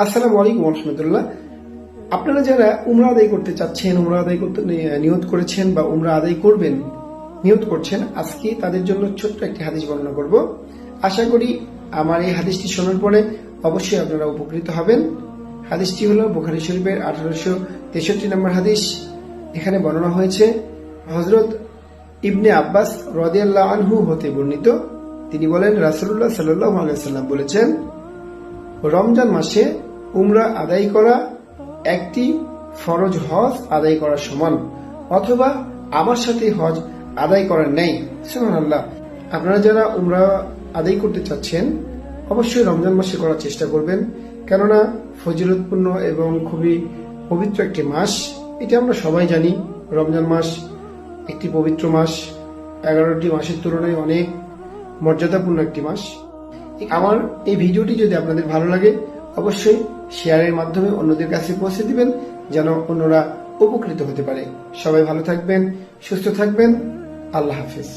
আসসালামু আলাইকুম রহমতুল্লাহ। আপনারা যারা উমরা আদায় করতে চাচ্ছেন, উমরা আদায় করতে নিয়ত করেছেন বা উমরা আদায় করবেন নিয়ত করছেন, আজকে তাদের জন্য ছোট্ট একটি হাদিস বর্ণনা করব। আশা করি আমার এই হাদিসটি শোনার পরে অবশ্যই আপনারা উপকৃত হবেন। হাদিসটি হলো বুখারী শরীফের 1863 নম্বর হাদিস। এখানে বর্ণনা হয়েছে হযরত ইবনে আব্বাস রাদিয়াল্লাহু আনহু হতে বর্ণিত। তিনি বলেন, রাসূলুল্লাহ সাল্লাল্লাহু আলাইহি ওয়াসাল্লাম বলেছেন, রমজান মাসে উমরা আদায় করা একটি ফরজ হজ আদায় করার সমান, অথবা আমার সাথে হজ আদায় করার নেই। সুবহানাল্লাহ। আপনারা যারা উমরা আদায় করতে চাচ্ছেন অবশ্যই রমজান মাসে করার চেষ্টা করবেন, কেননা ফজিলতপূর্ণ এবং খুবই পবিত্র একটি মাস। এটা আমরা সবাই জানি। রমজান মাস একটি পবিত্র মাস, 11টি মাসের তুলনায় অনেক মর্যাদাপূর্ণ একটি মাস। আমার এই ভিডিওটি যদি আপনাদের ভালো লাগে অবশ্যই শেয়ারের মাধ্যমে অন্যদের কাছে পৌঁছে দিবেন, যেন অন্যরা উপকৃত হতে পারে। সবাই ভালো থাকবেন, সুস্থ থাকবেন। আল্লাহ হাফেজ।